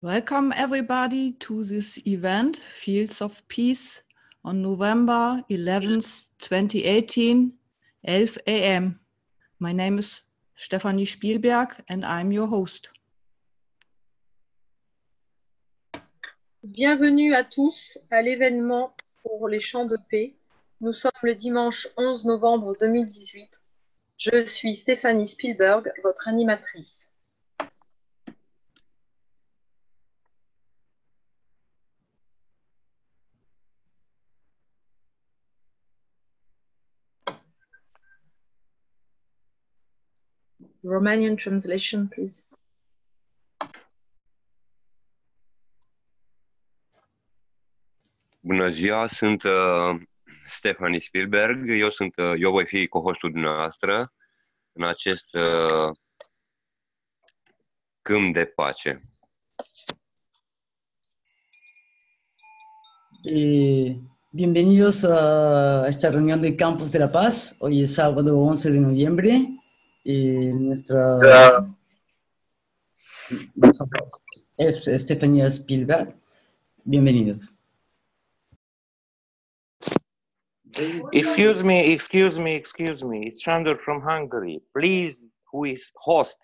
Welcome everybody to this event, Fields of Peace, on November 11th, 2018, 11 a.m. My name is Stefanie Spielberg and I'm your host. Bienvenue à tous à l'événement pour les Chants de paix. Nous sommes le dimanche 11 novembre 2018. Je suis Stéphanie Spielberg, votre animatrice. Romanian translation, please. Bună ziua, sunt Stefanie Spielberg. Eu voi fi co-hostul dumneavoastră în acest câmp de pace. Bienvenidos a esta reunión del Campus de la Paz. Hoy es sábado 11 de noviembre. Nuestra es Stefania Spielberg. Bienvenidos. Excuse me. It's Sándor from Hungary. Please, who is host,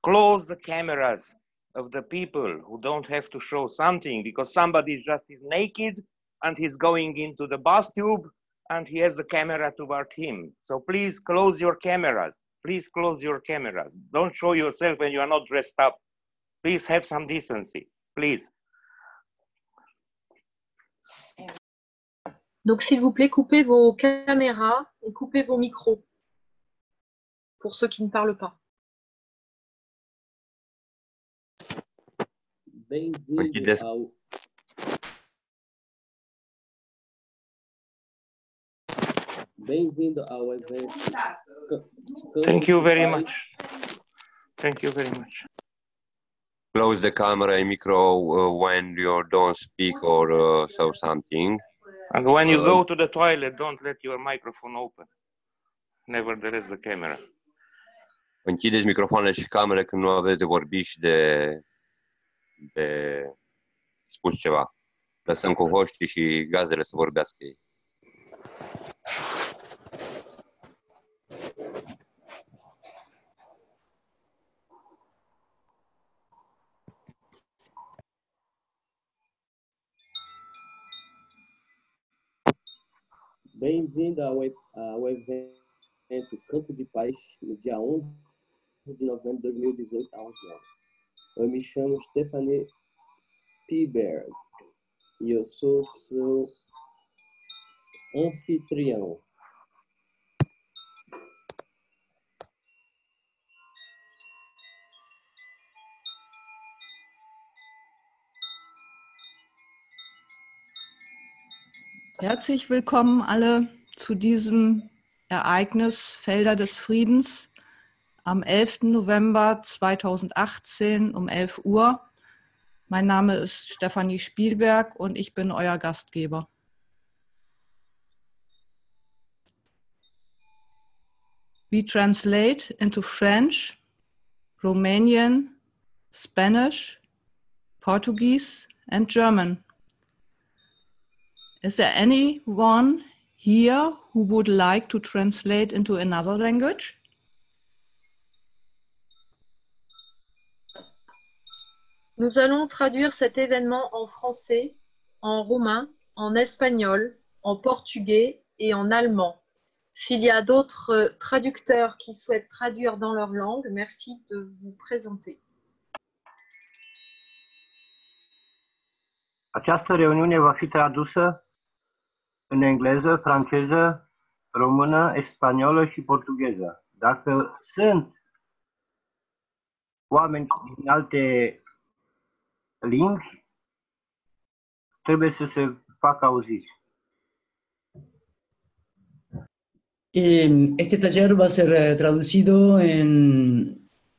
close the cameras of the people who don't have to show something because somebody just is naked and he's going into the bus tube and he has the camera toward him. So please close your cameras. Please close your cameras. Don't show yourself when you are not dressed up. Please have some decency, please. Donc, s'il vous plaît, coupez vos caméras et coupez vos micros pour ceux qui ne parlent pas. Bem-vindo ao evento. Thank you very much. Thank you very much. Close the camera and micro when you don't speak or so something. And when you go to the toilet, don't let your microphone open. Nevertheless, the camera. Închideți microfoanele și camerele când nu aveți de vorbit și de spus ceva. Lăsăm cu hoștii și gazdele să vorbească ei. Bem-vindo ao evento Campo de Paz, no dia 11 de novembro de 2018, às 11 horas. Eu me chamo Stefanie Spielberg e eu sou seu anfitrião. Herzlich willkommen alle zu diesem Ereignis Felder des Friedens am 11. November 2018 um 11 Uhr. Mein Name ist Stefanie Spielberg und ich bin euer Gastgeber. We translate into French, Romanian, Spanish, Portuguese and German. Is there anyone here who would like to translate into another language? Nous allons traduire cet événement en français, en roumain, en espagnol, en portugais et en allemand. S'il y a d'autres traducteurs qui souhaitent traduire dans leur langue, merci de vous présenter. Această reuniune va fi tradusă în engleză, franceză, română, spaniolă și portugheză. Dacă sunt oameni din alte limbi, trebuie să se facă auziți. Este taller va a ser traducido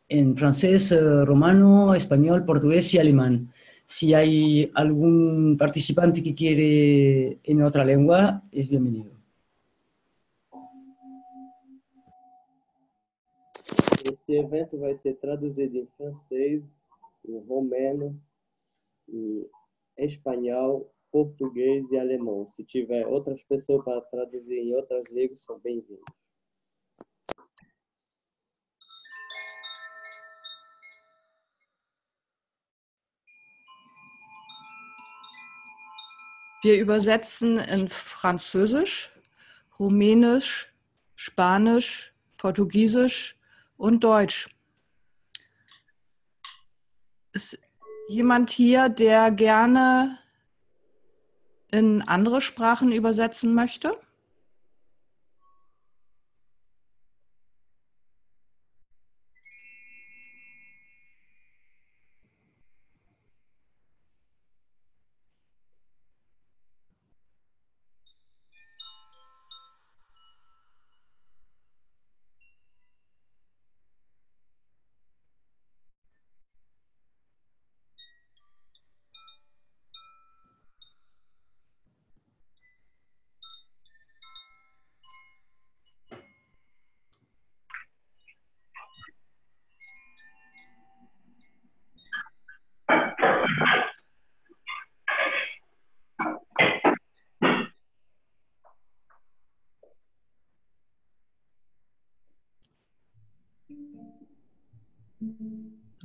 en francés, romano, español, portugués y alemán. Si hay algún participante que quiere en otra lengua, es bienvenido. Esse evento vai ser traduzido em francês, em romeno, em espanhol, português e alemão. Se tiver outras pessoas para traduzir em outras línguas, são bem-vindos. Wir übersetzen in Französisch, Rumänisch, Spanisch, Portugiesisch und Deutsch. Ist jemand hier, der gerne in andere Sprachen übersetzen möchte?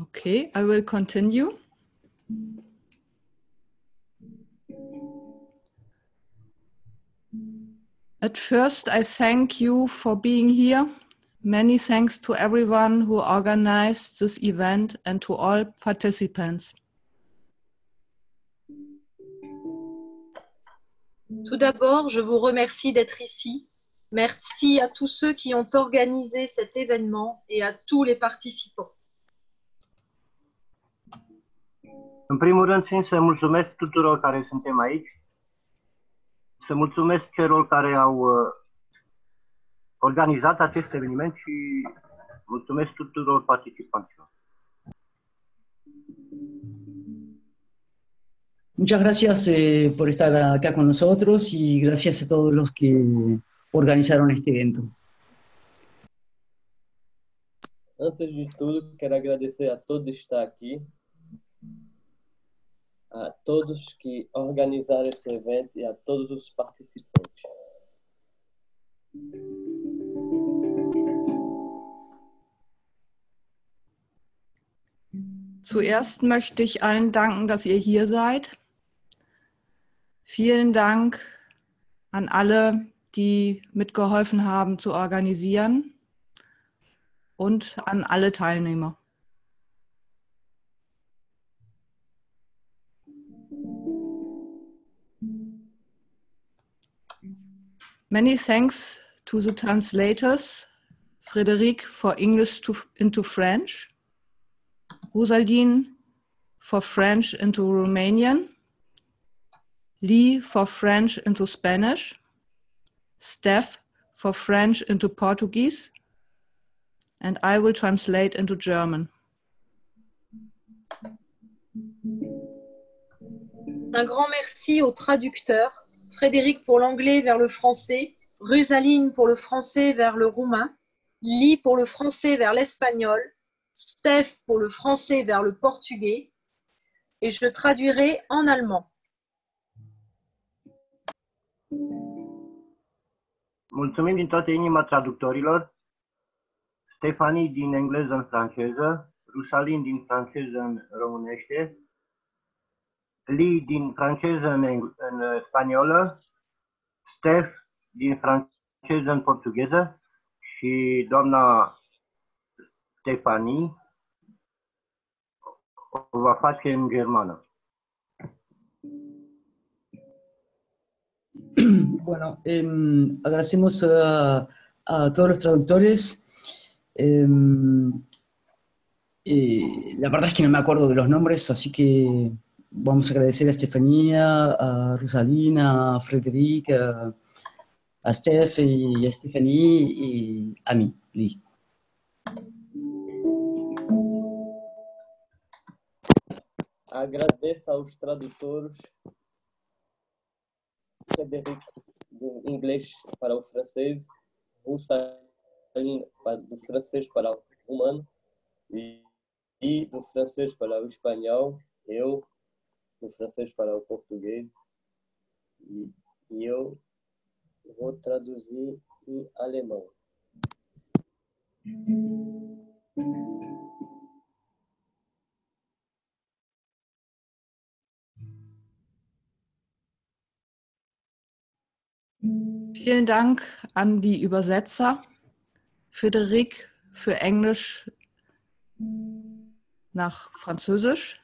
Okay, I will continue. At first, I thank you for being here. Many thanks to everyone who organized this event and to all participants. Tout d'abord, je vous remercie d'être ici. Merci à tous ceux qui ont organisé cet événement et à tous les participants. În primul rând, țin să mulțumesc tuturor care suntem aici, să mulțumesc celor care au organizat acest eveniment și mulțumesc tuturor participanților. Muchas gracias por estar acá con nosotros y gracias a todos los que organizaron este evento. Antes de tudo, quero agradecer a todos que estão aqui, a todos que organizaram esse evento e a todos os participantes. Zuerst möchte ich allen danken, dass ihr hier seid. Vielen Dank an alle, die mitgeholfen haben zu organisieren und an alle Teilnehmer. Many thanks to the translators, Frédéric for English into French, Rosaldine for French into Romanian, Lee for French into Spanish, Steph for French into Portuguese, and I will translate into German. Un grand merci aux traducteurs, Frédéric pour l'anglais vers le français, Rusaline pour le français vers le roumain, Lee pour le français vers l'espagnol, Steph pour le français vers le portugais, et je traduirai en allemand. Mulțumim din toată inima traductorilor, Stefanie din engleză în franceză, Rusalin din franceză în românește, Lee din franceză în spaniolă, Steph din franceză în portugheză și doamna Stefanie o va face în germană. Bueno, agradecemos a todos los traductores. La verdad es que no me acuerdo de los nombres, así que vamos a agradecer a Estefanía, a Rosalina, a Frederic, a Steph y a Stephanie y a mí, Lee. Agradeço aos tradutores, Frederic do inglês para o francês, Rosalina do francês para o romano e do francês para o espanhol, eu do francês para o português e eu vou traduzir em alemão. Vielen Dank an die Übersetzer, Frédéric für Englisch nach Französisch,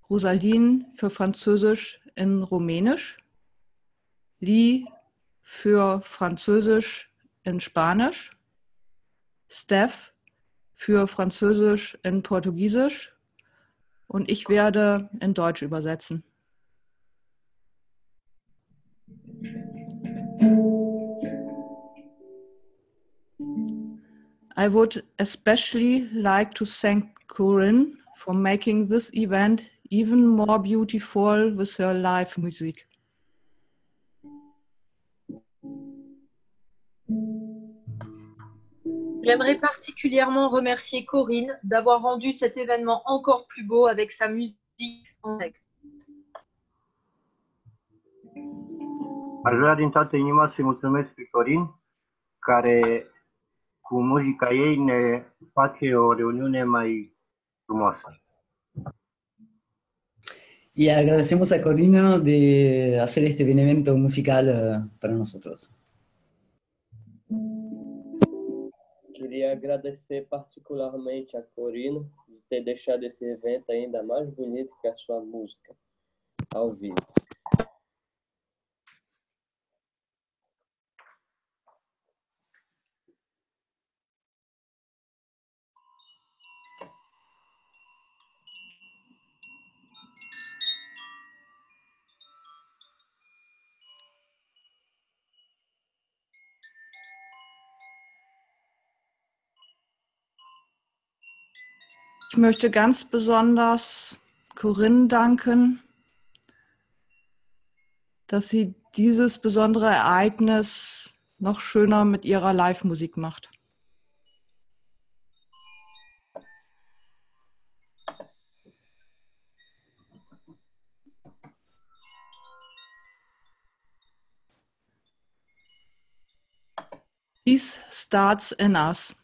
Rosaline für Französisch in Rumänisch, Lee für Französisch in Spanisch, Steph für Französisch in Portugiesisch und ich werde in Deutsch übersetzen. I would especially like to thank Corinne for making this event even more beautiful with her live music. J'aimerais particulièrement remercier Corinne d'avoir rendu cet événement encore plus beau avec sa musique en direct. Aș vrea din toată inima să-i mulțumesc lui Corin, care cu muzica ei ne face o reuniune mai frumoasă. Y agradecemos a Corina de hacer este evento musical para nosotros. Queria agradecer particularmente a Corina de ter deixado esse evento ainda mais bonito que a sua música ao vivo. Ich möchte ganz besonders Corinne danken, dass sie dieses besondere Ereignis noch schöner mit ihrer Live-Musik macht. Peace starts in us.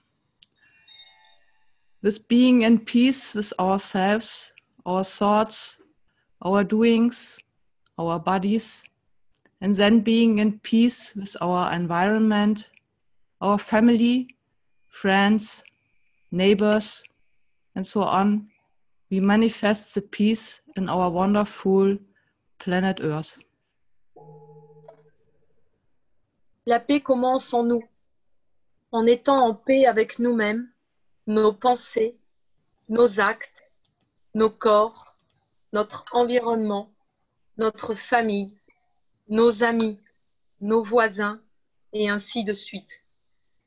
With being in peace with ourselves, our thoughts, our doings, our bodies, and then being in peace with our environment, our family, friends, neighbors, and so on, we manifest the peace in our wonderful planet Earth. La paix commence en nous, en étant en paix avec nous-mêmes, nos pensées, nos actes, nos corps, notre environnement, notre famille, nos amis, nos voisins, et ainsi de suite.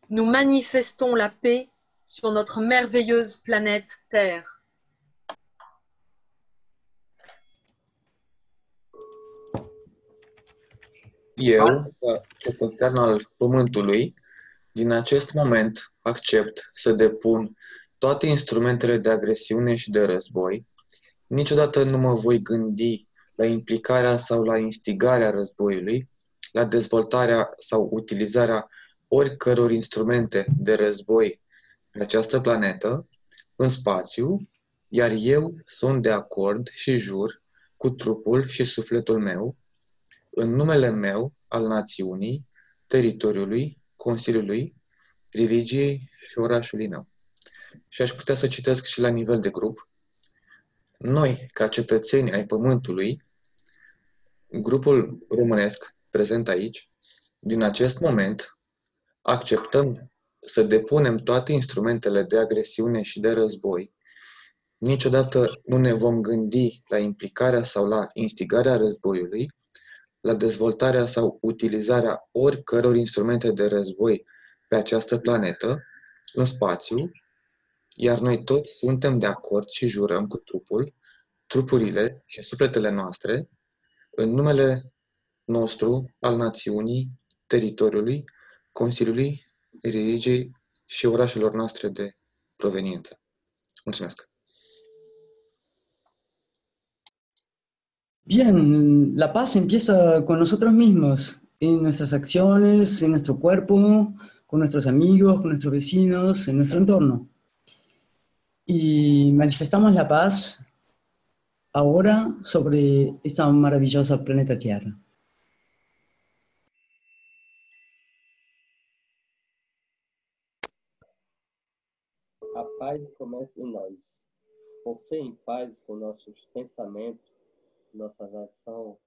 Nous manifestons la paix sur notre merveilleuse planète Terre. Eu, ca cetățean al Pământului, din acest moment accept să depun toate instrumentele de agresiune și de război. Niciodată nu mă voi gândi la implicarea sau la instigarea războiului, la dezvoltarea sau utilizarea oricăror instrumente de război pe această planetă, în spațiu, iar eu sunt de acord și jur cu trupul și sufletul meu, în numele meu, al națiunii, teritoriului, Consiliului, religiei și orașului meu. Și aș putea să citesc și la nivel de grup. Noi, ca cetățeni ai Pământului, grupul românesc prezent aici, din acest moment, acceptăm să depunem toate instrumentele de agresiune și de război. Niciodată nu ne vom gândi la implicarea sau la instigarea războiului, la dezvoltarea sau utilizarea oricăror instrumente de război pe această planetă, în spațiu, iar noi toți suntem de acord și jurăm cu trupurile și sufletele noastre, în numele nostru, al națiunii, teritoriului, Consiliului, religiei și orașelor noastre de proveniență. Mulțumesc! Bien, la paz empieza con nosotros mismos, en nuestras acciones, en nuestro cuerpo, con nuestros amigos, con nuestros vecinos, en nuestro entorno. Y manifestamos la paz ahora sobre esta maravillosa planeta Tierra. A paz começa em nós. Por ser em paz com nossos pensamentos, nossas ações,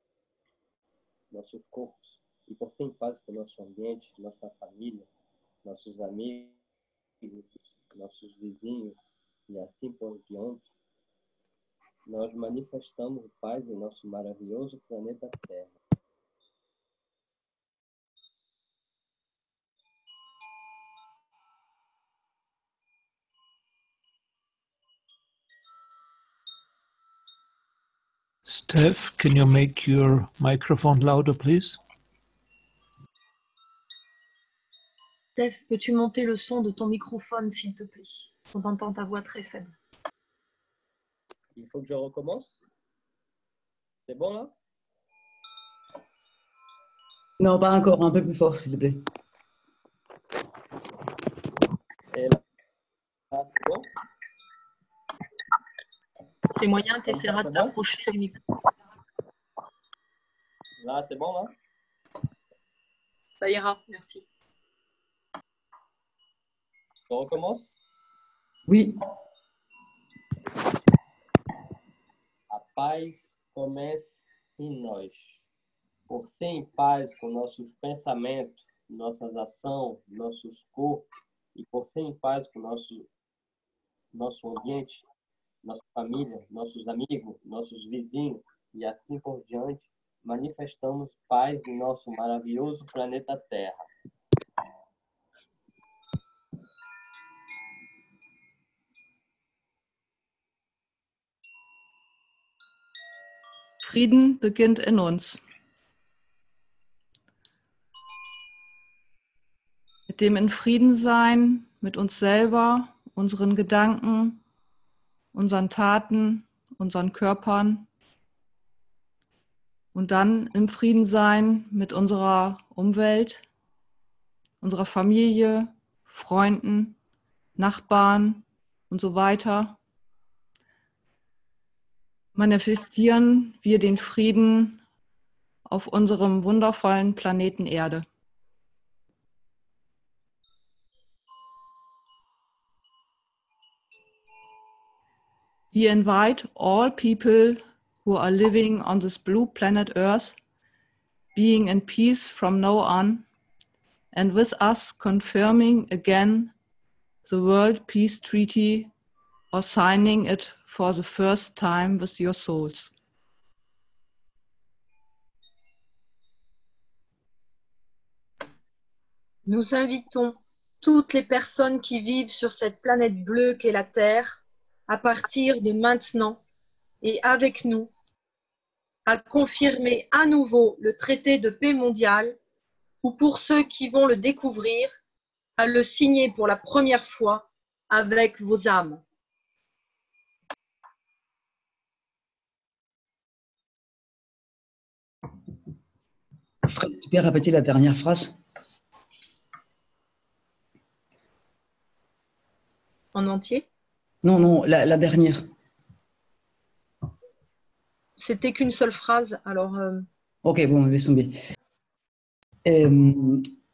nossos corpos, e por ser em paz com nosso ambiente, nossa família, nossos amigos, nossos vizinhos e assim por diante, nós manifestamos paz em nosso maravilhoso planeta Terra. Steph, can you make your microphone louder, please? Steph, peux-tu monter le son de ton microphone, s'il te plaît? On entend ta voix très faible. Il faut que je recommence? C'est bon là? Non, pas encore, un peu plus fort, s'il te plaît. Et là, c'est bon? C'est moyen, tu essaieras de t'approcher du micro. Là, c'est bon là? Ça ira, merci. Je recommence? Oui. A paz começa em nós. Por ser em paz com nossos pensamentos, nossas ações, nossos corpos, e por ser em paz com nosso ambiente, nossa família, nossos amigos, nossos vizinhos e assim por diante, manifestamos paz em nosso maravilhoso planeta Terra. Frieden beginnt in uns. Mit dem in Frieden sein, mit uns selber, unseren Gedanken, unseren Taten, unseren Körpern und dann im Frieden sein mit unserer Umwelt, unserer Familie, Freunden, Nachbarn und so weiter. Manifestieren wir den Frieden auf unserem wundervollen Planeten Erde. We invite all people who are living on this blue planet Earth, being in peace from now on, and with us confirming again the World Peace Treaty or signing it for the first time with your souls. Nous invitons toutes les personnes qui vivent sur cette planète bleue qu'est la Terre à partir de maintenant et avec nous à confirmer à nouveau le traité de paix mondial ou pour ceux qui vont le découvrir, à le signer pour la première fois avec vos âmes. Fred, tu peux répéter la dernière phrase? En entier? Non, la dernière. C'était qu'une seule phrase, alors... Ok, bon, laisse tomber.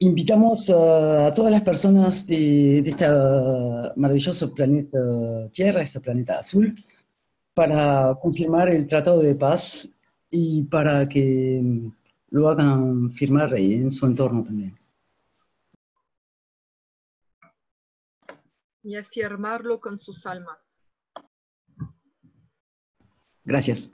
Invitamos a todas las personas de este maravilloso planeta Tierra, este planeta azul, para confirmar el Tratado de Paz y para que lo hagan firmar en su entorno también. Y afirmarlo con sus almas. Gracias.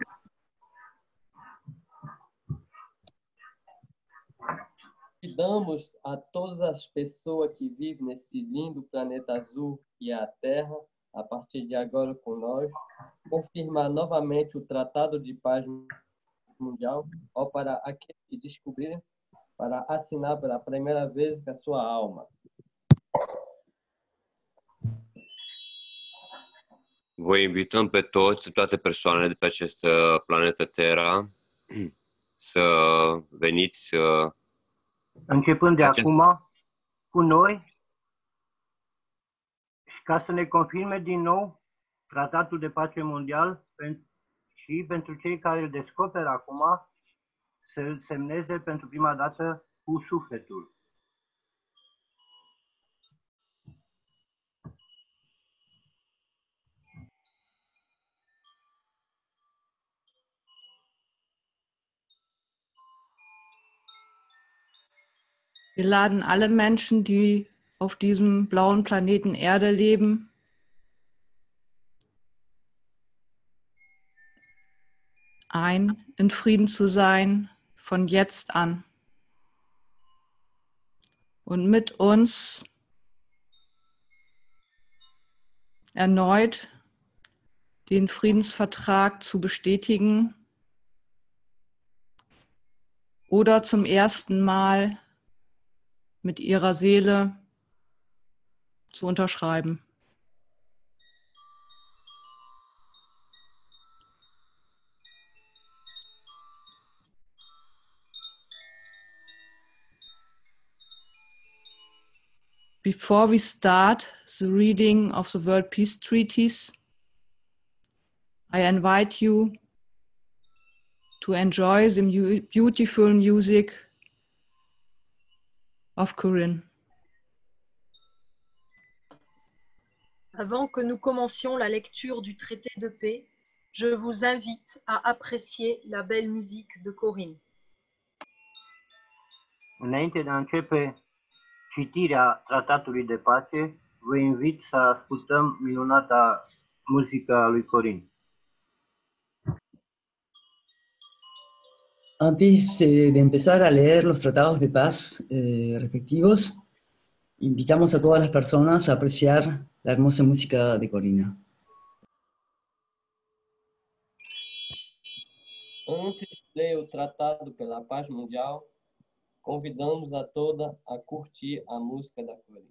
Convidamos a todas as pessoas que vivem neste lindo planeta azul que é a Terra, a partir de agora com nós, confirmar novamente o Tratado de Paz Mundial, ou para aqueles que descobrirem, para assinar pela primeira vez com a sua alma. Vă invităm pe toți, toate persoanele de pe această planetă Terra, să veniți Începând de acum cu noi și ca să ne confirme din nou Tratatul de Pace Mondial și pentru cei care îl descoperă acum să îl semneze pentru prima dată cu sufletul. Wir laden alle Menschen, die auf diesem blauen Planeten Erde leben, ein, in Frieden zu sein von jetzt an und mit uns erneut den Friedensvertrag zu bestätigen oder zum ersten Mal mit ihrer Seele zu unterschreiben. Before we start the reading of the World Peace Treaties, I invite you to enjoy the beautiful music of Corinne. Avant que nous commencions la lecture du traité de paix, je vous invite à apprécier la belle musique de Corinne. Înainte de a începe citirea Tratatului de Pace, vă invit să ascultăm minunata muzică a lui Corin. Antes de empezar a leer los tratados de paz respectivos, invitamos a todas las personas a apreciar la hermosa música de Corina. Antes de ler o Tratado pela Paz Mundial, convidamos a toda a curtir a música da Corinne.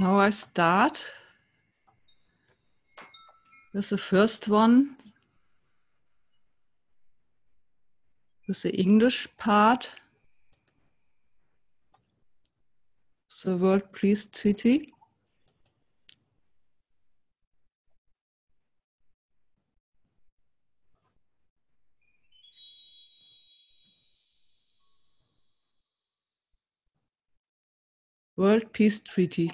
Now I start with the first one, with the English part, the World Peace Treaty. World Peace Treaty.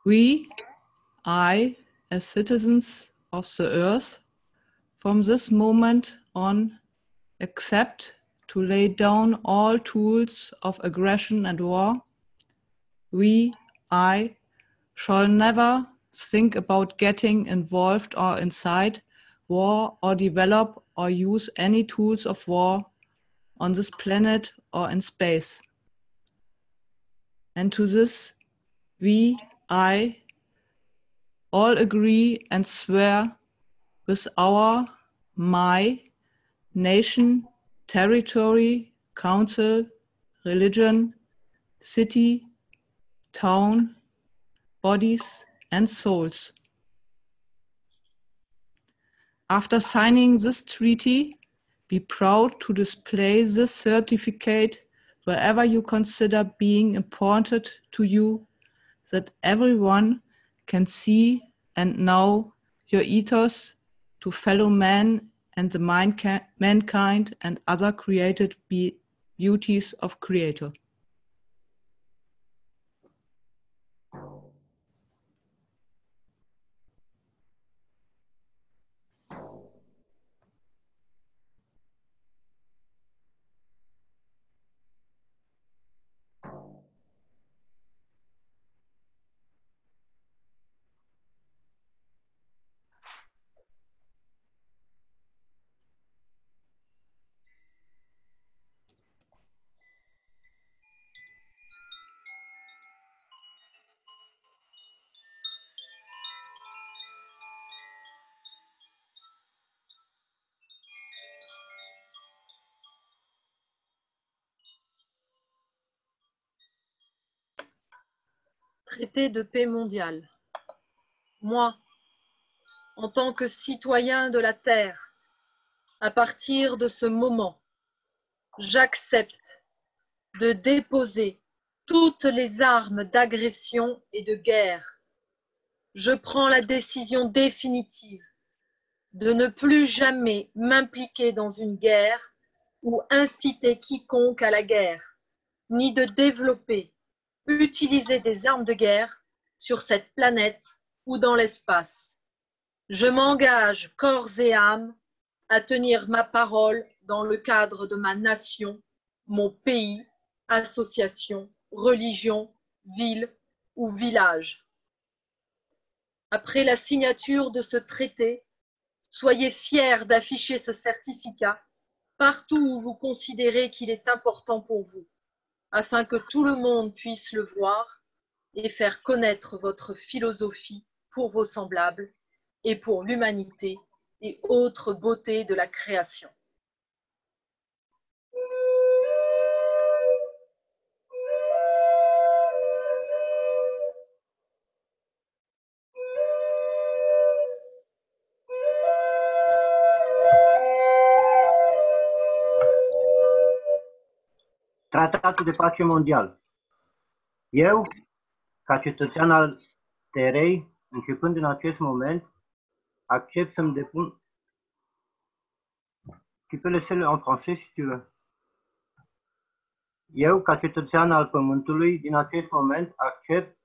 We, as citizens of the earth, from this moment on, accept to lay down all tools of aggression and war. I, shall never think about getting involved or inside war or develop or use any tools of war on this planet or in space. And to this, I, all agree and swear with my nation, territory, council, religion, city, town, bodies, and souls. After signing this treaty, be proud to display this certificate wherever you consider being important to you, that everyone can see and know your ethos to fellow men and the mankind and other created beauties of Creator. Traité de paix mondiale. Moi, en tant que citoyen de la Terre, à partir de ce moment, j'accepte de déposer toutes les armes d'agression et de guerre. Je prends la décision définitive de ne plus jamais m'impliquer dans une guerre ou inciter quiconque à la guerre, ni de développer, utiliser des armes de guerre sur cette planète ou dans l'espace. Je m'engage corps et âme à tenir ma parole dans le cadre de ma nation, mon pays, association, religion, ville ou village. Après la signature de ce traité, soyez fiers d'afficher ce certificat partout où vous considérez qu'il est important pour vous, afin que tout le monde puisse le voir et faire connaître votre philosophie pour vos semblables et pour l'humanité et autres beautés de la création. Tratatul de pace mondial. Eu, ca cetățean al Terei, începând în acest moment, accept să-mi depun... Tu peux laisser-le en français si tu veux. Eu, ca cetățean al Pământului, din acest moment accept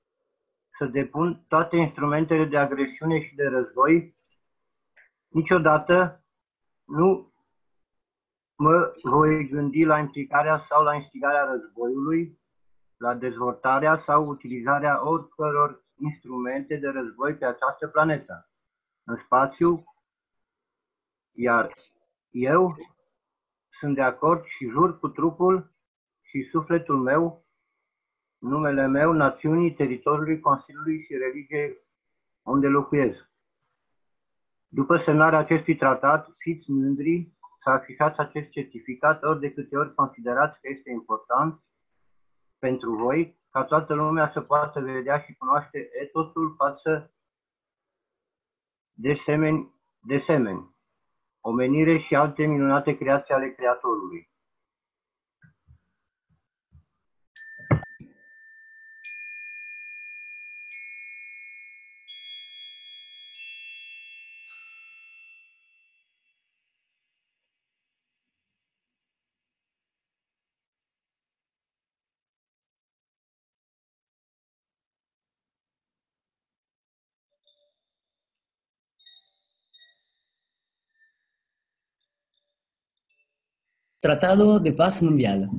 să depun toate instrumentele de agresiune și de război. Niciodată nu mă voi gândi la implicarea sau la instigarea războiului, la dezvoltarea sau utilizarea oricăror instrumente de război pe această planetă, în spațiu, iar eu sunt de acord și jur cu trupul și sufletul meu, numele meu, națiunii, teritoriului, Consiliului și religiei unde locuiesc. După semnarea acestui tratat, fiți mândri să afișați acest certificat ori de câte ori considerați că este important pentru voi, ca toată lumea să poată vedea și cunoaște etosul față de semeni, omenire și alte minunate creații ale Creatorului. Tratado de Paz Mundial.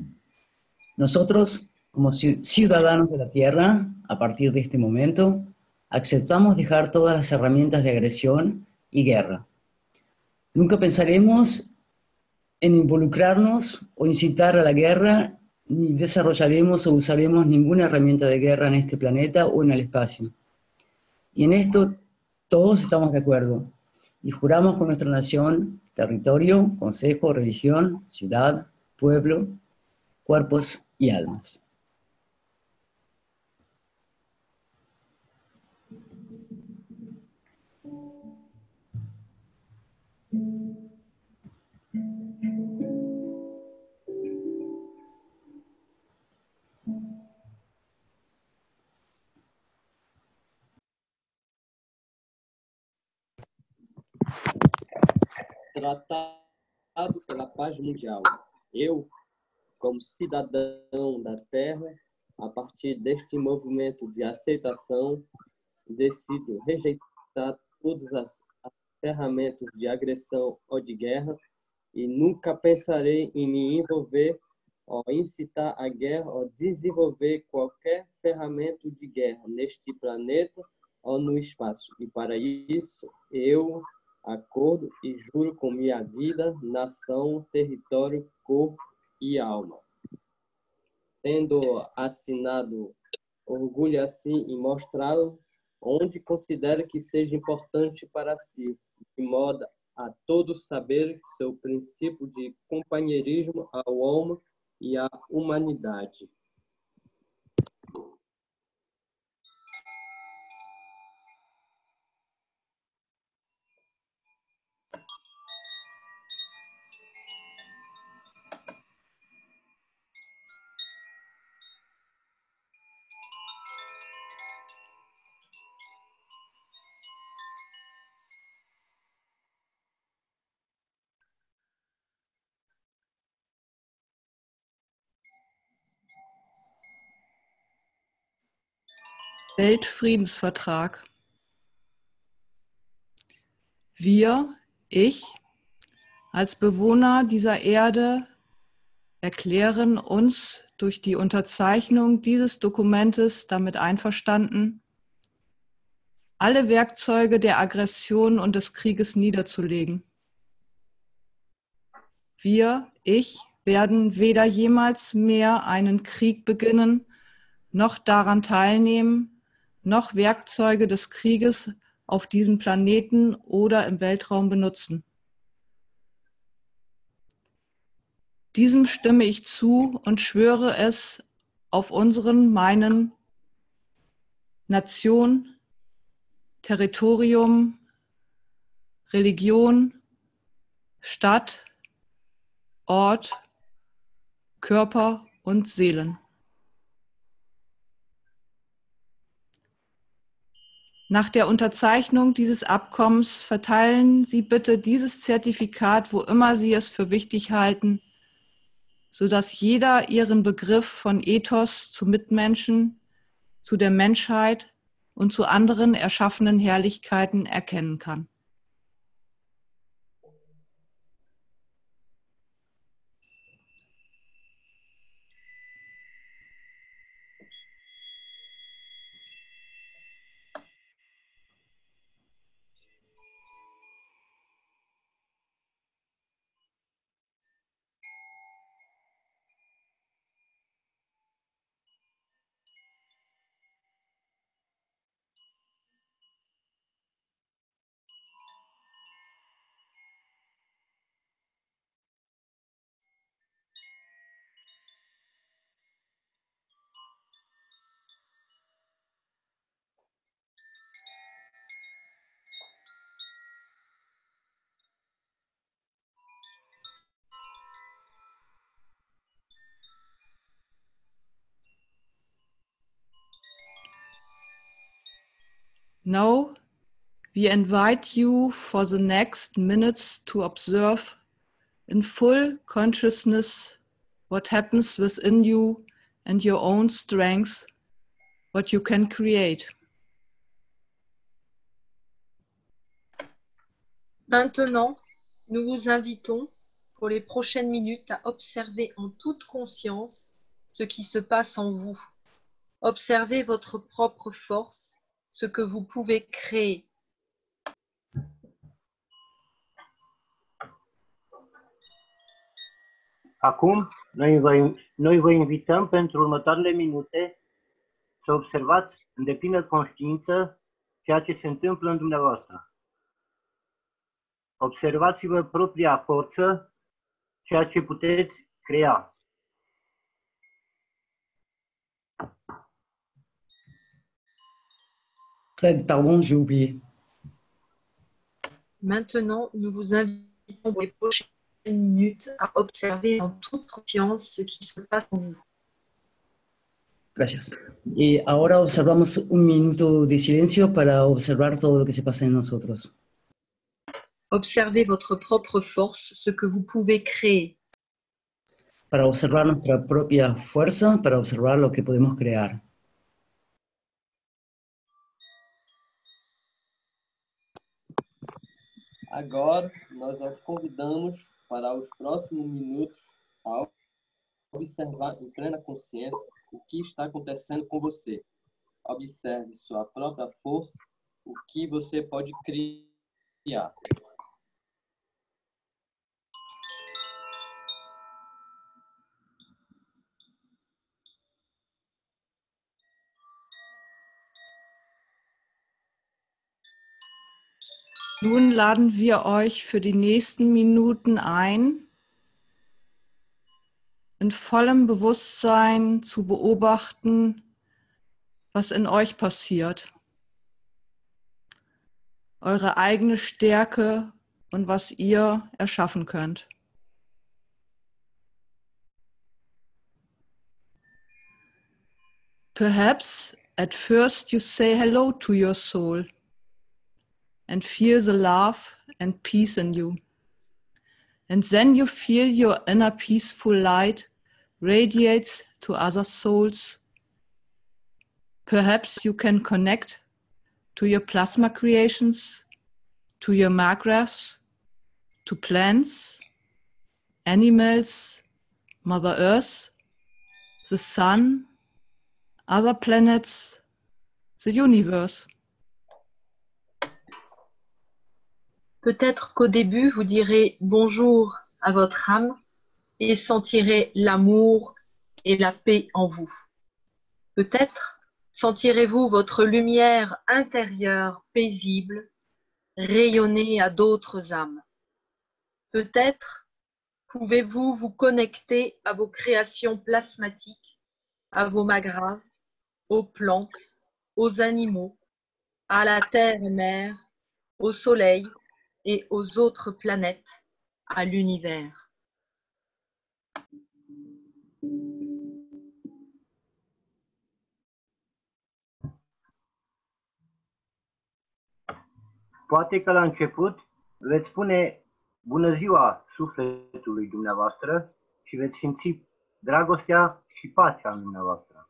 Nosotros, como ciudadanos de la Tierra, a partir de este momento, aceptamos dejar todas las herramientas de agresión y guerra. Nunca pensaremos en involucrarnos o incitar a la guerra, ni desarrollaremos o usaremos ninguna herramienta de guerra en este planeta o en el espacio. Y en esto todos estamos de acuerdo. Y juramos con nuestra nación, territorio, consejo, religión, ciudad, pueblo, cuerpos y almas. Tratado pela Paz Mundial. Eu, como cidadão da Terra, a partir deste movimento de aceitação, decido rejeitar todas as ferramentas de agressão ou de guerra e nunca pensarei em me envolver ou incitar a guerra ou desenvolver qualquer ferramenta de guerra neste planeta ou no espaço. E para isso, eu acordo e juro com minha vida, nação, território, corpo e alma. Tendo assinado, orgulho assim em mostrá-lo onde considera que seja importante para si, de modo a todos saberem seu princípio de companheirismo ao homem e à humanidade. Weltfriedensvertrag. Wir, ich, als Bewohner dieser Erde erklären uns durch die Unterzeichnung dieses Dokumentes damit einverstanden, alle Werkzeuge der Aggression und des Krieges niederzulegen. Wir, ich, werden weder jemals mehr einen Krieg beginnen, noch daran teilnehmen, noch Werkzeuge des Krieges auf diesem Planeten oder im Weltraum benutzen. Diesem stimme ich zu und schwöre es auf unseren, meinen Nation, Territorium, Religion, Stadt, Ort, Körper und Seelen. Nach der Unterzeichnung dieses Abkommens verteilen Sie bitte dieses Zertifikat, wo immer Sie es für wichtig halten, sodass jeder Ihren Begriff von Ethos zu Mitmenschen, zu der Menschheit und zu anderen erschaffenen Herrlichkeiten erkennen kann. Now, we invite you for the next minutes to observe in full consciousness what happens within you and your own strength, what you can create. Maintenant, nous vous invitons pour les prochaines minutes à observer en toute conscience ce qui se passe en vous. Observez votre propre force, ce que vous pouvez créer. Acum, noi vă invităm pentru următoarele minute să observați în deplină conștiință ceea ce se întâmplă în dumneavoastră. Observați-vă propria forță, ceea ce puteți crea. Fred, pardon, j'ai oublié. Maintenant, nous vous invitons pour les prochaines minutes à observer en toute conscience ce qui se passe en vous. Gracias. Y ahora observamos un minuto de silencio para observar todo lo que se pasa en nosotros. Observez votre propre force, ce que vous pouvez créer. Para observar nuestra propia fuerza, para observar lo que podemos crear. Agora, nós os convidamos para os próximos minutos a observar em plena consciência o que está acontecendo com você. Observe sua própria força, o que você pode criar. Nun laden wir euch für die nächsten Minuten ein, in vollem Bewusstsein zu beobachten, was in euch passiert. Eure eigene Stärke und was ihr erschaffen könnt. Perhaps at first you say hello to your soul and feel the love and peace in you. And then you feel your inner peaceful light radiates to other souls. Perhaps you can connect to your plasma creations, to your magraphs, to plants, animals, Mother Earth, the sun, other planets, the universe. Peut-être qu'au début, vous direz bonjour à votre âme et sentirez l'amour et la paix en vous. Peut-être sentirez-vous votre lumière intérieure paisible rayonner à d'autres âmes. Peut-être pouvez-vous vous connecter à vos créations plasmatiques, à vos magraves, aux plantes, aux animaux, à la terre et mer, au soleil et aux autres planètes, à l'univers. Poate că la început veți spune bună ziua sufletului dumneavoastră și veți simți dragostea și pacea în dumneavoastră.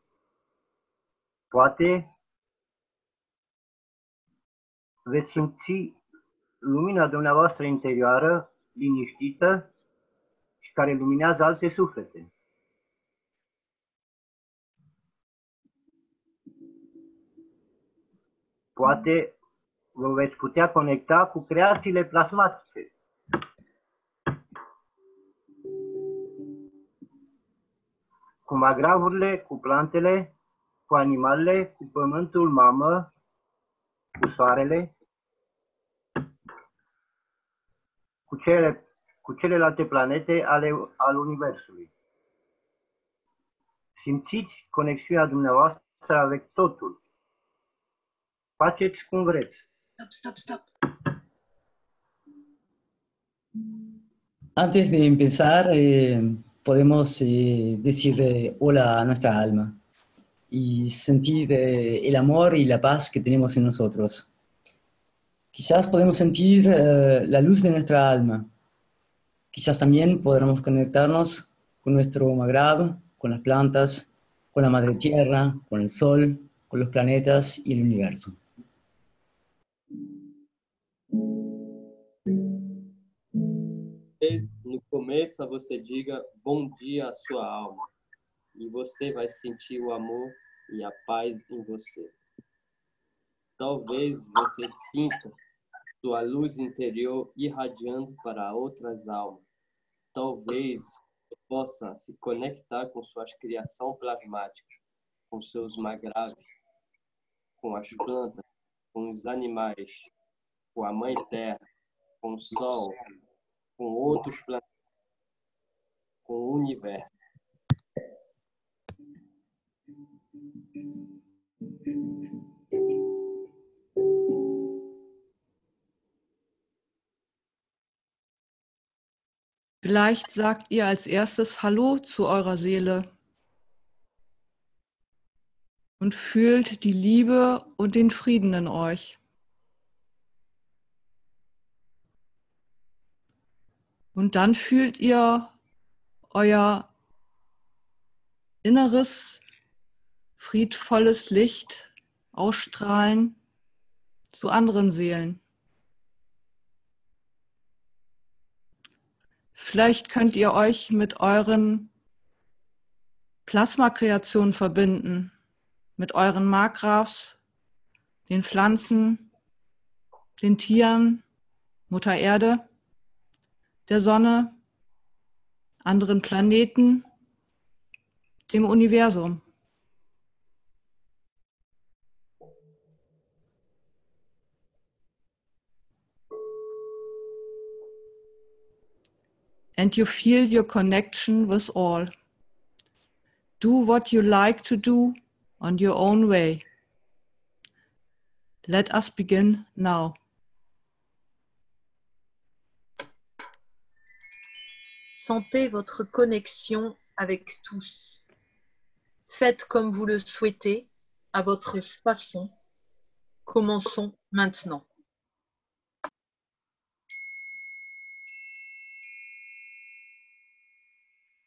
Poate veți simți lumina dumneavoastră interioară, liniștită și care luminează alte suflete. Poate vă veți putea conecta cu creațiile plasmatice. Cu magravurile, cu plantele, cu animalele, cu pământul mamă, cu soarele, cu celelalte planete al Universului. Simțiți conexiunea dumneavoastră avec totul. Faceți cum vreți. Stop. Antes de empezar, podemos decir hola a nuestra alma y sentir el amor y la paz que tenemos en nosotros. Quizás podemos sentir la luz de nuestra alma. Quizás también podremos conectarnos con nuestro magrav, con las plantas, con la madre tierra, con el sol, con los planetas y el universo. No começa, você diga bom dia à sua alma. E você vai sentir o amor e a paz em você. Talvez você sinta sua luz interior irradiando para outras almas. Talvez possa se conectar com suas criações plasmáticas, com seus magraves, com as plantas, com os animais, com a Mãe Terra, com o Sol, com outros planetas, com o universo. Vielleicht sagt ihr als erstes Hallo zu eurer Seele und fühlt die Liebe und den Frieden in euch. Und dann fühlt ihr euer inneres, friedvolles Licht ausstrahlen zu anderen Seelen. Vielleicht könnt ihr euch mit euren Plasmakreationen verbinden, mit euren Markgrafs, den Pflanzen, den Tieren, Mutter Erde, der Sonne, anderen Planeten, dem Universum. And you feel your connection with all. Do what you like to do on your own way. Let us begin now. Sentez votre connexion avec tous. Faites comme vous le souhaitez, à votre façon. Commençons maintenant.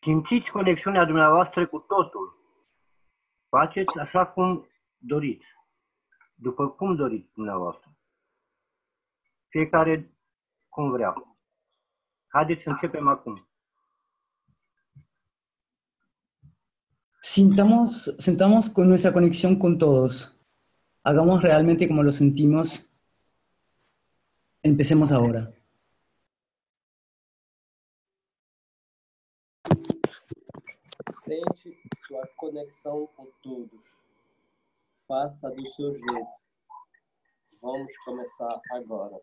Simțiți conexiunea dumneavoastră cu totul. Faceți așa cum doriți, după cum doriți dumneavoastră. Fiecare cum vrea. Haideți să începem acum. Sintamos con nuestra conexión con todos. Hagamos realmente como lo sentimos. Empecemos ahora. Sente sua conexão com todos. Faça do seu jeito. Vamos começar agora.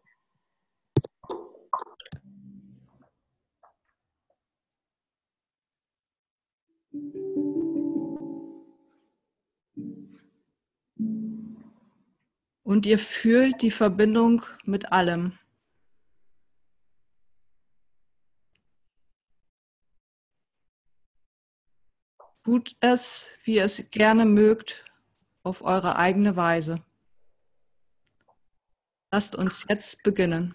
Und ihr fühlt die Verbindung mit allem. Tut es, wie ihr es gerne mögt, auf eure eigene Weise. Lasst uns jetzt beginnen.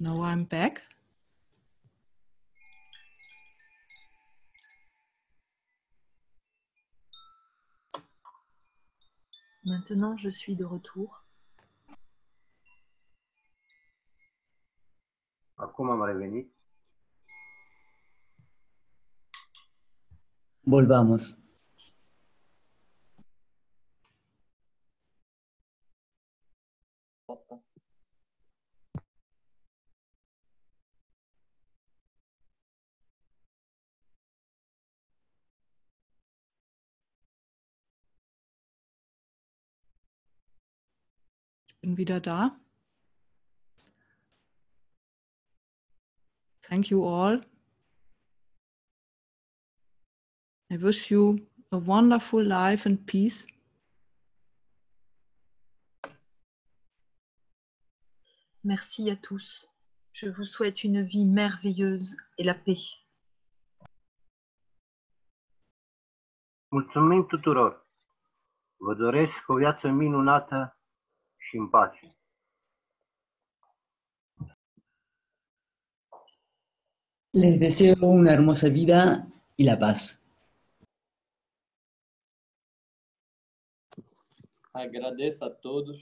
Now I'm back. Maintenant, je suis de retour. Acum am revenit. Volvamos. Ich bin wieder da. Thank you all. I wish you a wonderful life and peace. Merci à tous. Je vous souhaite une vie merveilleuse et la paix. Mulțumim tuturor. Vă doresc o viață minunată și în pace. Les deseo una hermosa vida y la paz. Agradeço a todos.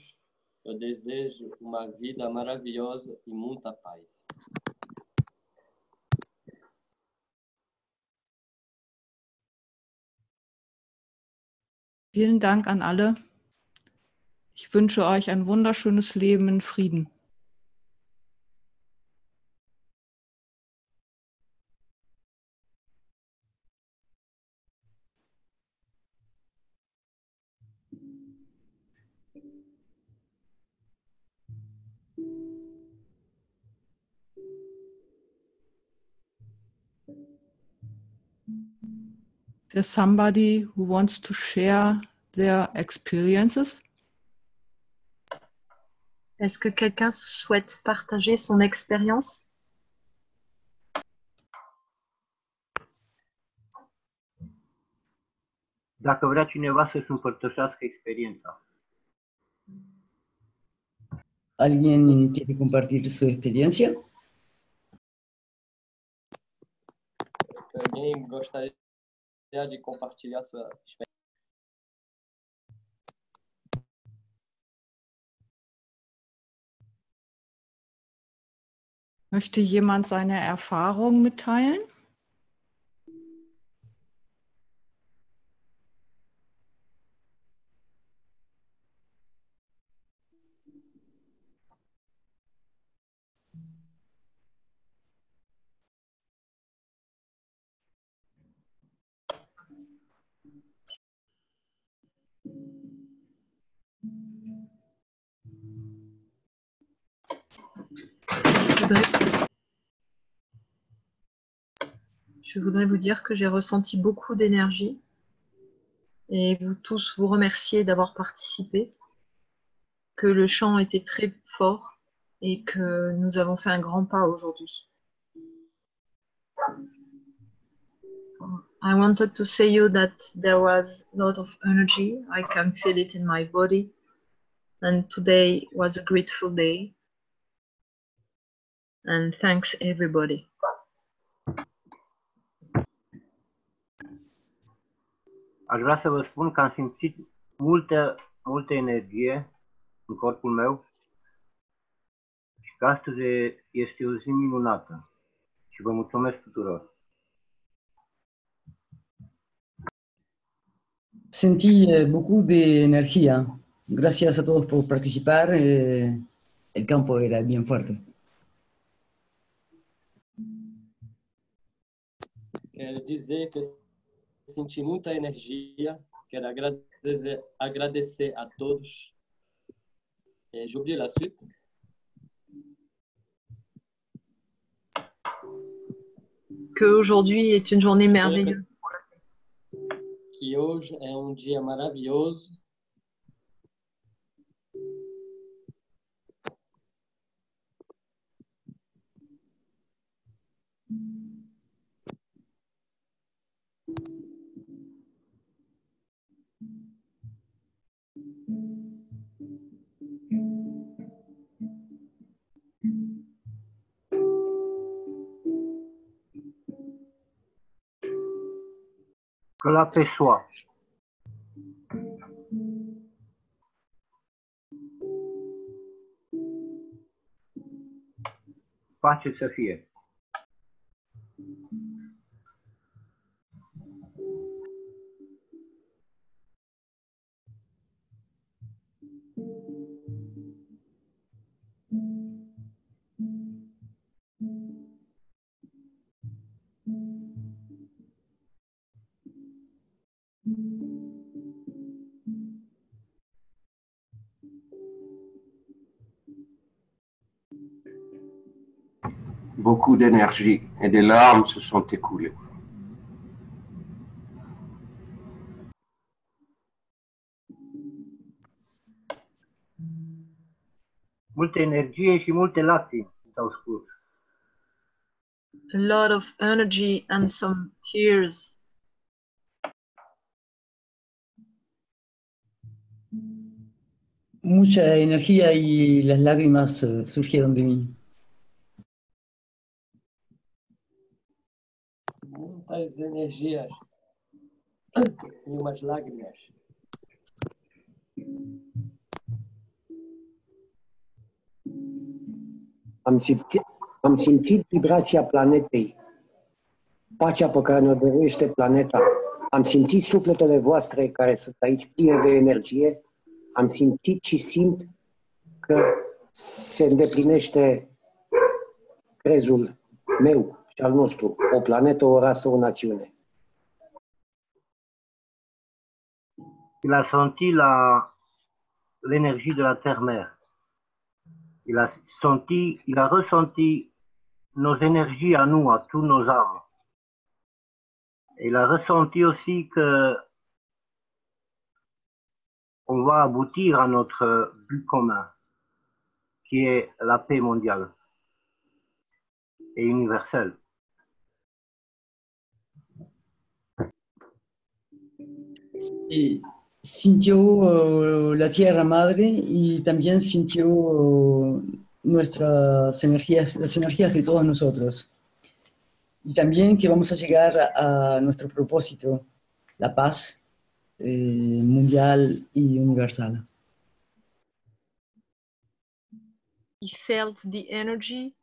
Eu desejo uma vida maravilhosa e muita paz. Vielen Dank an alle. Ich wünsche euch ein wunderschönes Leben in Frieden. There's somebody who wants to share their experiences. Est-ce que quelqu'un souhaite partager son expérience? Dacă vrea cineva să-și împărtășească experiența. ¿Alguien quiere compartir su experiencia? Alguém gostaria de compartilhar sua experiência? Möchte jemand seine Erfahrung mitteilen? Je voudrais vous dire que j'ai ressenti beaucoup d'énergie et vous tous vous remercier d'avoir participé, que le chant était très fort et que nous avons fait un grand pas aujourd'hui. I wanted to say you that there was a lot of energy. I can feel it in my body. And today was a grateful day. And thanks everybody. Aș vrea să vă spun că am simțit multă energie în corpul meu și că astăzi este o zi minunată și vă mulțumesc tuturor. Sentí beaucoup de energía. Gracias a todos por participar. El campo era bien fuerte. Quero dizer que eu senti muita energia. Quero agradecer a todos. J'oublie la suite. Qu'aujourd'hui est une journée merveilleuse. Que hoje é dia maravilhoso. Que la paix soit. Pace să fie. Beaucoup d'énergie et de larmes se sont écoulées. Multă energie și multe lacrimi s-au scurs. A lot of energy and some tears. Mucha energía y las lágrimas surgieron de mí. Muitas energias e umas lágrimas. Am simțit vibrația planetei, pacea pe care ne-o dăruiește planeta. Am simțit sufletele voastre care sunt aici pline de energie. Am simțit și simt că se îndeplinește crezul meu și al nostru, o planetă, o rasă, o națiune. Il a senti l'énergie de la terre-mère. Il a ressenti nos énergies à nous, à tous nos âmes. Il a ressenti aussi que on va aboutir à notre but commun, qui est la paix mondiale et universelle. Y sintió la tierra madre y también sintió nuestras energías, las energías de todos nosotros. Y también que vamos a llegar a nuestro propósito, la paz mundial y universal. He felt the energy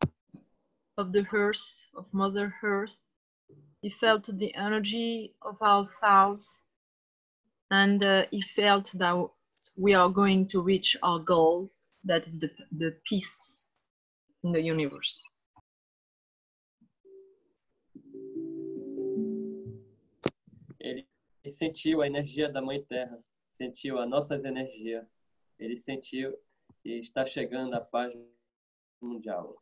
of the earth, of Mother Earth. He felt the energy of our thoughts. And he felt that we are going to reach our goal, that is the peace in the universe. Ele sentiu a energia da Mãe Terra, sentiu as nossas energias. Ele sentiu que está chegando a paz mundial.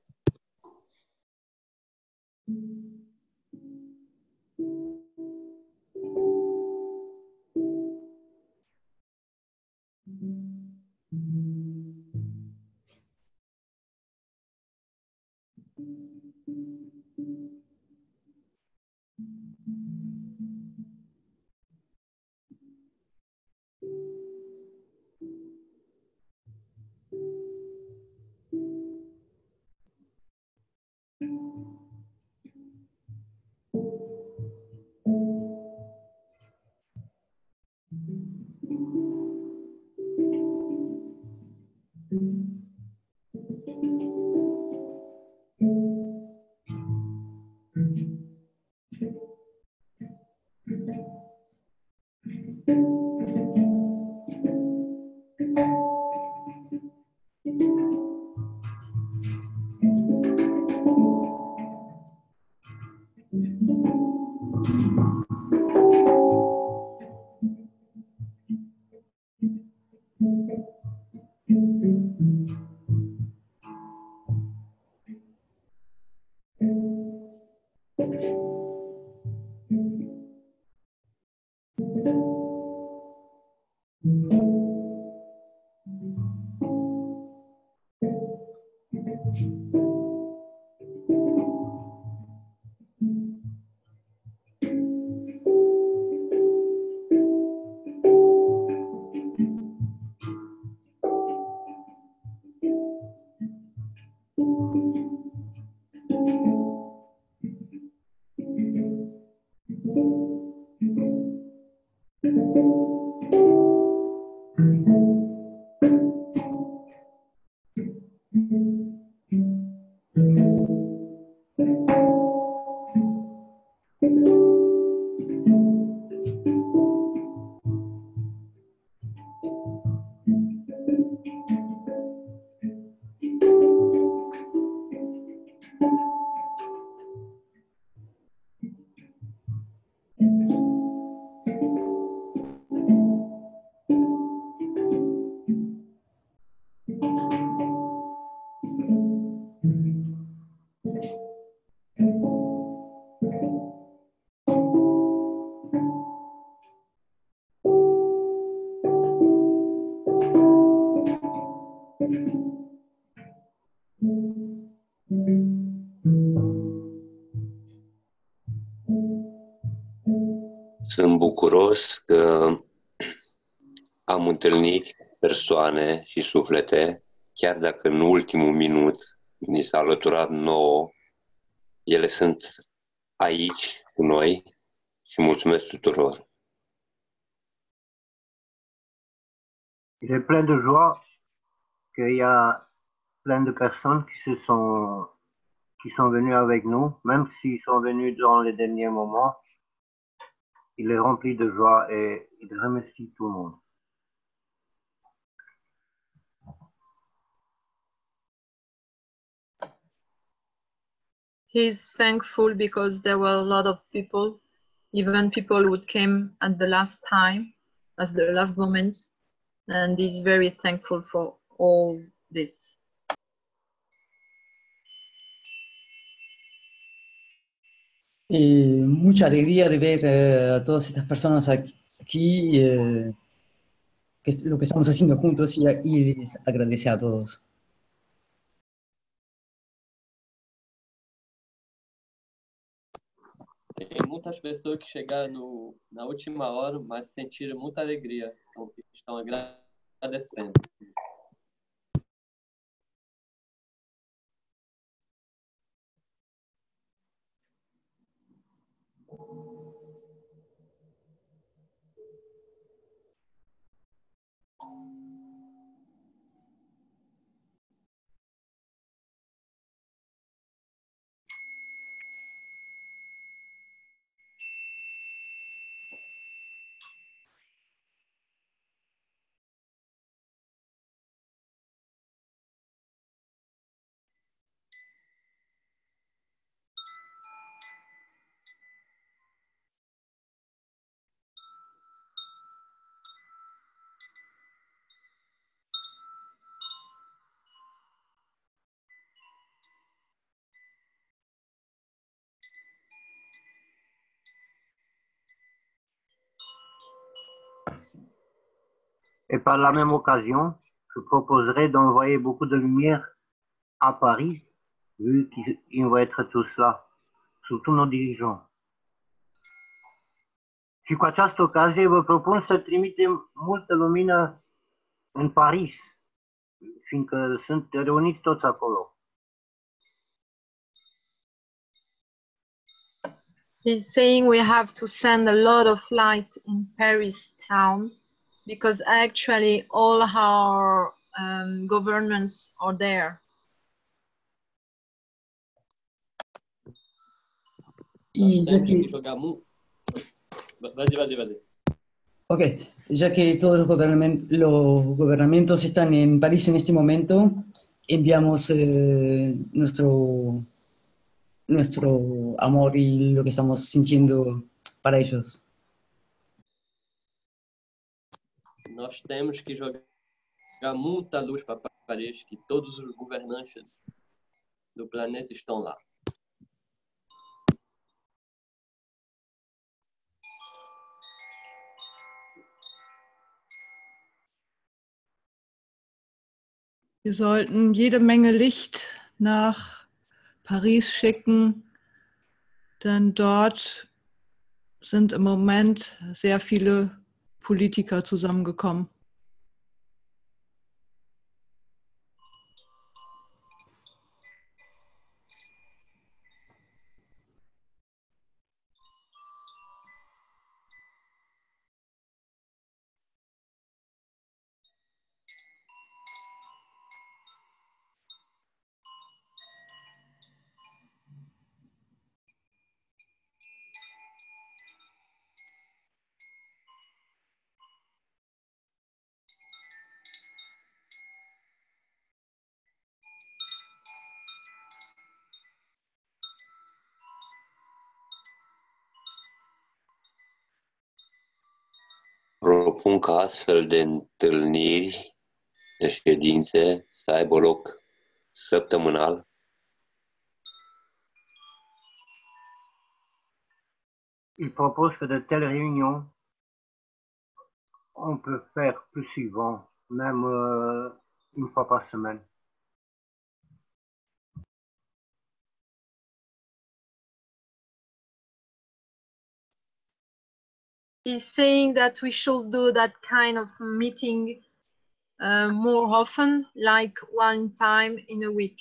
Sunt bucuros că am întâlnit persoane și suflete, chiar dacă în ultimul minut ni s-a alăturat nouă, ele sunt aici cu noi și mulțumesc tuturor. J'ai plein de joie qu'il y a plein de personnes qui sont venues avec nous, même s'ils sont venus dans les derniers moments. Il est rempli de joie et il remercie tout le monde. He's thankful because there were a lot of people, even people who came at the last time, at the last moment, and he's very thankful for all this. Mucha alegría de ver a todas estas personas aquí, que lo que estamos haciendo juntos y les agradece a todos. Tem muitas pessoas que chegaram na última hora, mas sentiram muita alegria, então estão agradecendo. Et par la même occasion, je proposerai d'envoyer beaucoup de lumière à Paris, vu qu'ils vont être tous là, surtout nos dirigeants. Și cu această ocazie vă propun să trimitem multă lumină în Paris, fiindcă sunt reuniți toți acolo. He's saying we have to send a lot of light in Paris town because actually all our governments are there. Y ya Temos que, que jogar muito. Vai. ok, ya que todos los gobernamentos están en París en este momento, enviamos nuestro amor y lo que estamos sintiendo para ellos. Nós temos que jogar muita luz para Paris, que todos os governantes do planeta estão lá. Wir sollten jede Menge Licht nach Paris schicken, denn dort sind im Moment sehr viele Politiker zusammengekommen. Propun ca astfel de întâlniri, de ședințe, să aibă loc săptămânal. Il propose que de telles réunions, on peut faire plus souvent, même une fois par semaine. He's saying that we should do that kind of meeting more often, like one time in a week.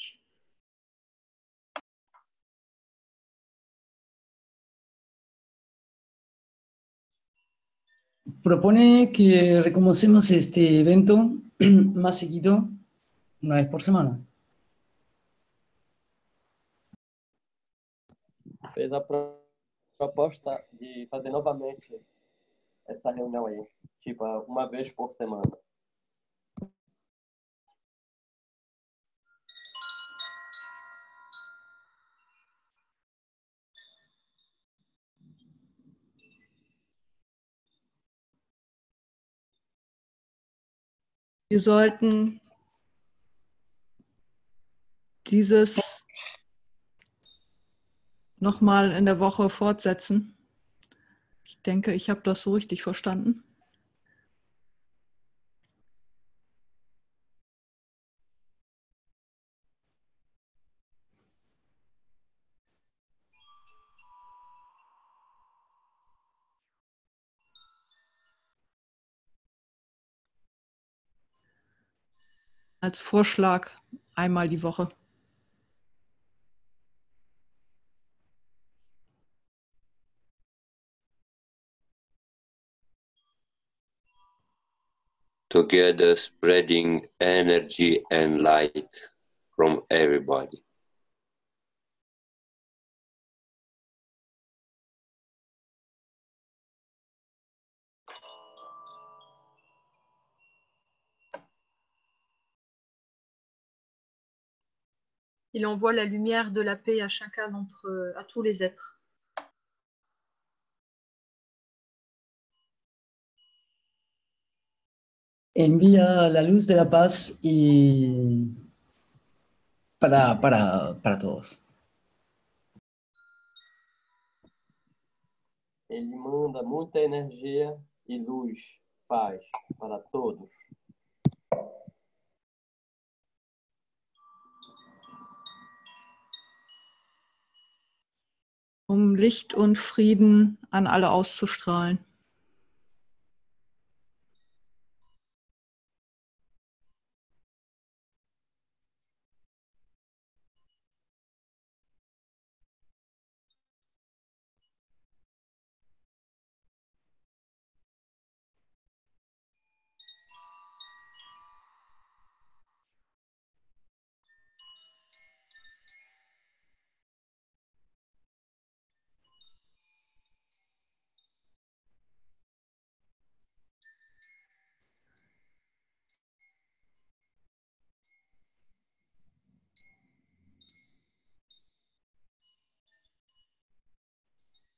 Propone que reconocemos este evento más seguido, una vez por semana. Fez a proposta de fazer novamente essa reunião aí, tipo, uma vez por semana. Wir sollten dieses nochmal in der Woche fortsetzen. Ich denke, ich habe das so richtig verstanden. Als Vorschlag einmal die Woche. Together spreading energy and light from everybody. Il envoie la lumière de la paix à chacun d'entre à tous les êtres. Envía la luz de la paz y para todos. Ele manda muita energia e luz, paz para todos. Um Licht und Frieden an alle auszustrahlen.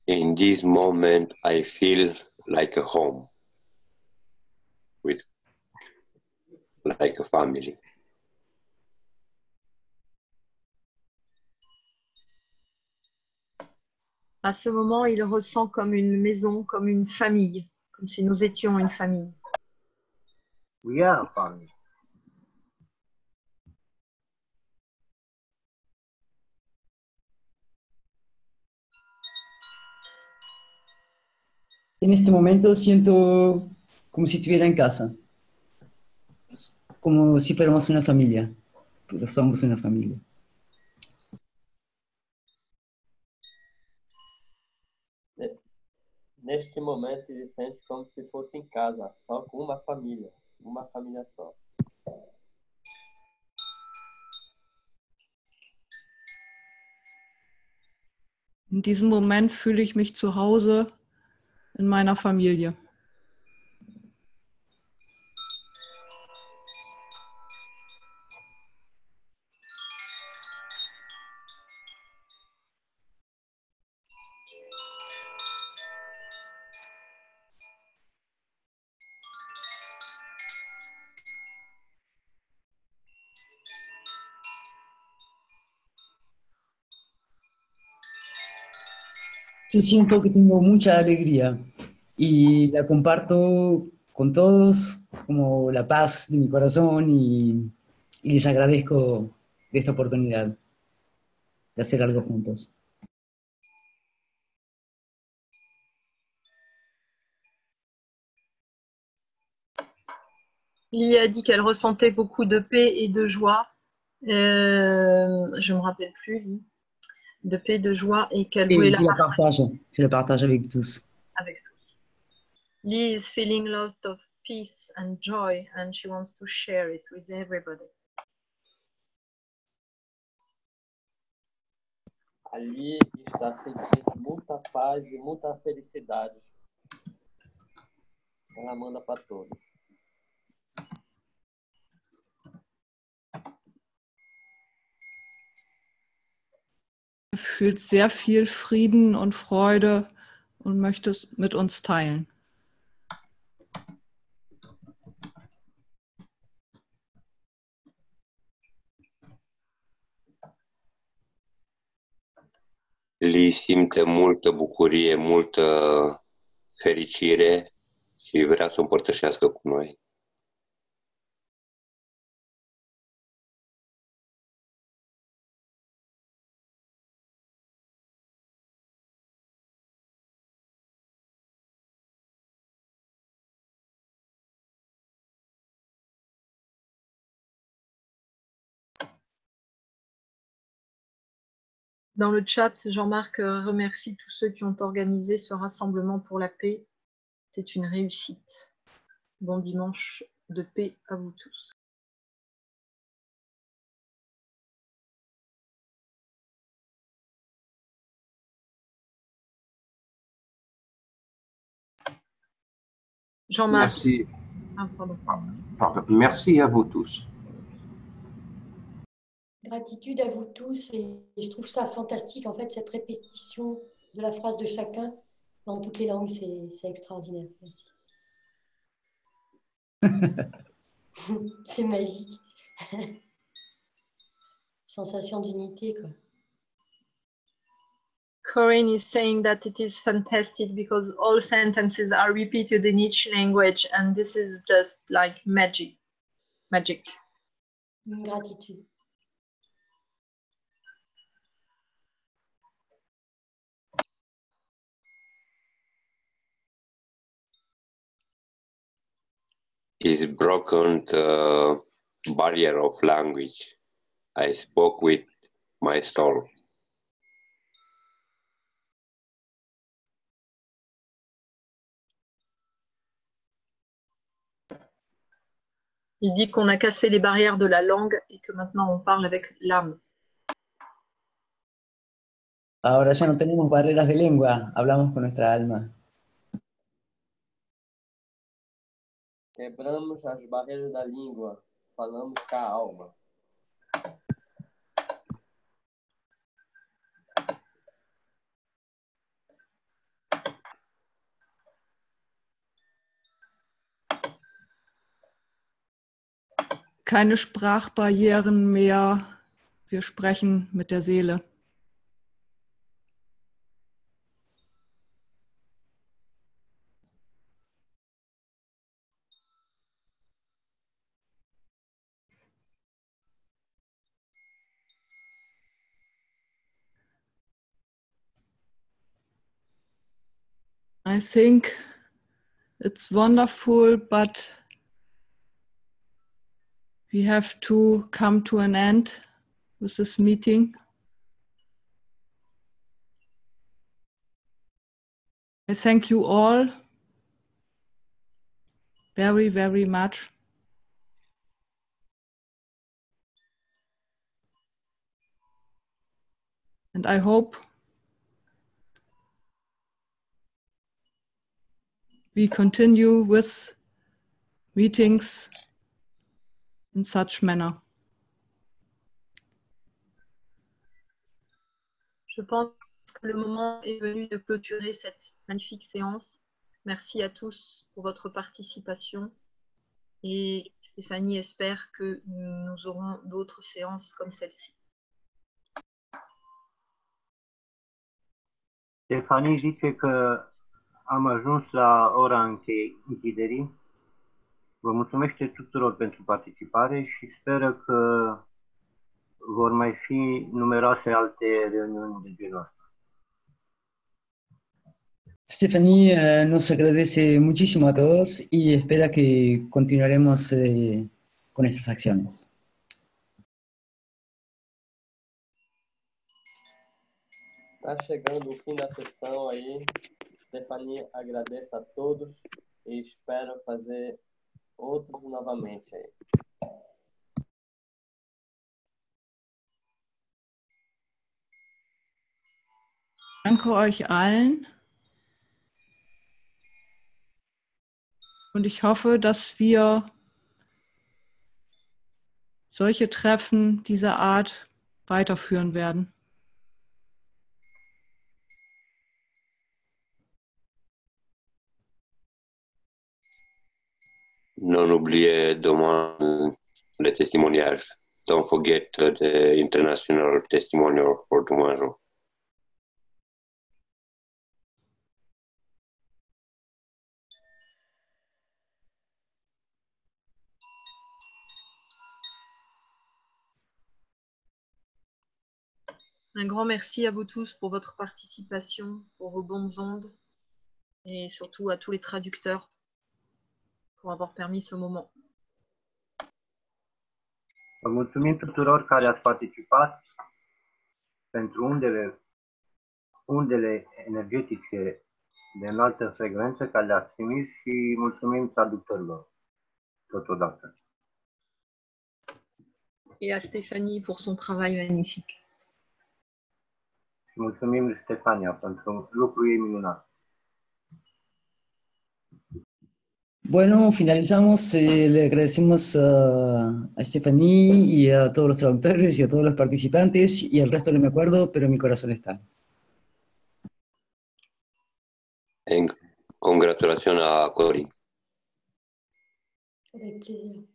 In this moment, I feel like a home, like a family. À ce moment, il ressent comme une maison, comme une famille, comme si nous étions une famille. We are family. En este momento siento como si estuviera en casa, como si fuéramos una familia, pero somos una familia. Neste momento ele sente como se fosse em casa, só com uma família só. In diesem Moment fühle ich mich zu Hause in meiner Familie. Yo siento que tengo mucha alegría y la comparto con todos como la paz de mi corazón y les agradezco de esta oportunidad de hacer algo juntos. Lee a dit qu'elle ressentait beaucoup de paix et de joie. Je me rappelle plus, Lee. De paix, de joie et qu'elle voulait la partager. Je la partage avec tous. Avec tous. Lee is feeling lots of peace and joy and she wants to share it with everybody. Ali está sentindo muita paz e muita felicidade. Ela manda para todos. Fühlt sehr viel Frieden und Freude und möchte es mit uns teilen. Li simte multă bucurie, multă fericire și vrea să o împărtășească cu noi. Dans le chat, Jean-Marc remercie tous ceux qui ont organisé ce rassemblement pour la paix. C'est une réussite. Bon dimanche de paix à vous tous. Jean-Marc. Merci. Ah, pardon. Pardon. Merci à vous tous. Gratitude à vous tous et je trouve ça fantastique en fait cette répétition de la phrase de chacun dans toutes les langues, c'est extraordinaire. Merci. C'est magique. Sensation d'unité quoi. Corinne is saying that it is fantastic because all sentences are repeated in each language and this is just like magic. Magic. Gratitude. Is broken the barrier of language. I spoke with my soul. Il dit qu'on a cassé les barrières de la langue et que maintenant on parle avec l'âme. Ahora ya no tenemos barreras de lengua, hablamos con nuestra alma. Quebramos as barreiras da língua, falamos com a alma. Keine Sprachbarrieren mehr. Wir sprechen mit der Seele. I think it's wonderful, but we have to come to an end with this meeting. I thank you all very, very much. And I hope we continue with meetings in such manner. Je pense que le moment est venu de clôturer cette magnifique séance. Merci à tous pour votre participation. Et Stéphanie espère que nous aurons d'autres séances comme celle-ci. Stefanie zice că am ajuns la ora închiderii. Vă mulțumește tuturor pentru participare și speră că vor mai fi numeroase alte reuniuni de genul ăsta. Stephanie nos agradece muchísimo a todos y espera que continuaremos con estas acciones. Tá chegando o fim da sessão aí. Stephanie agradece a todos e espero fazer outros novamente aí. Danke euch allen. Und ich hoffe, dass wir solche Treffen dieser Art weiterführen werden. Non oubliez demain le témoignage. Don't forget the international testimonial for tomorrow. Un grand merci à vous tous pour votre participation, pour vos bonnes ondes et surtout à tous les traducteurs pour avoir permis ce moment. Vă mulțumim tuturor care ați participat pentru undele energetice de înaltă frecvență care le-ați trimis și mulțumim traductorilor totodată. Et à Stéphanie pour son travail magnifique. Și mulțumim lui Stefania pentru lucrul ei minunat. Bueno, finalizamos. Le agradecemos a Stephanie y a todos los traductores y a todos los participantes y al resto no me acuerdo, pero mi corazón está. En congratulations à Corinne. Avec plaisir.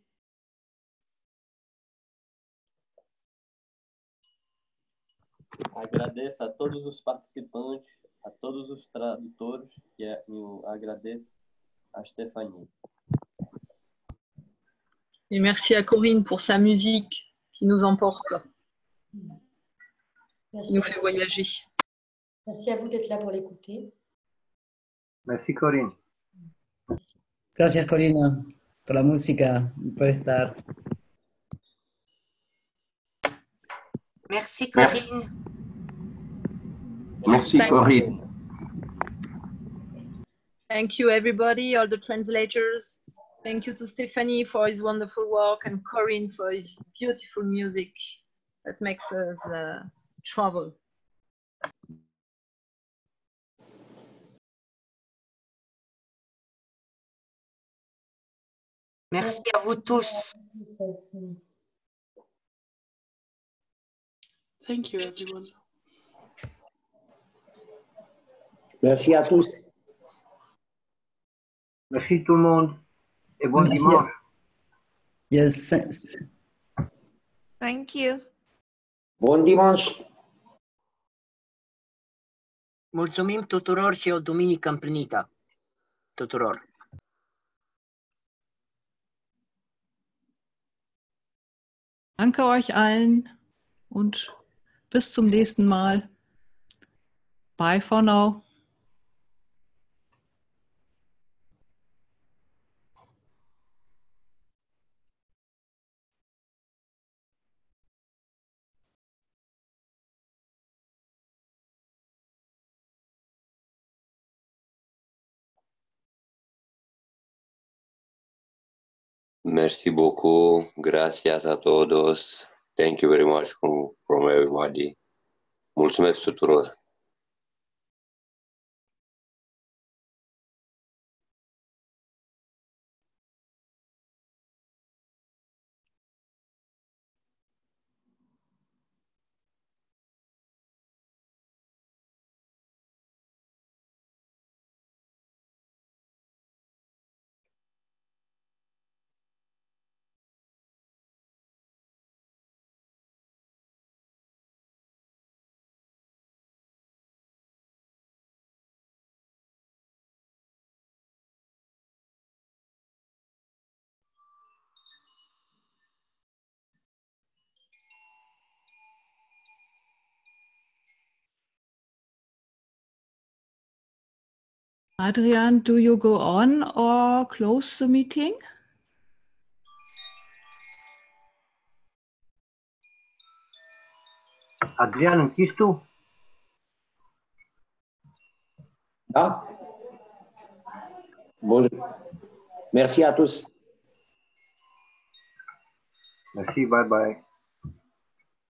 Agradeço a todos os participantes, a todos os tradutores e agradeço a Stéphanie. Et merci à Corinne pour sa musique qui nous emporte, qui nous fait voyager. Merci à vous d'être là pour l'écouter. Merci Corinne. Merci. Gracias, Corina, por la música, por estar. Merci Corinne. Merci Corinne. Thank you everybody, all the translators. Thank you to Stephanie for his wonderful work and Corinne for his beautiful music that makes us travel. Merci à vous tous. Thank you, everyone. Merci à tous. Merci tout le monde et bon Merci. dimanche. Yes. Thank you. Bun dimanche. Mulțumim tuturor și o duminică împlinită. Tuturor. Danke euch allen und bis zum nächsten Mal. Bye for now. Merci beaucoup. Gracias a todos. Thank you very much from everybody. Mulțumesc tuturor. Adrian, do you go on or close the meeting? Adrian, închizi tu? Da? Bun. Merci à tous. Merci, bye bye.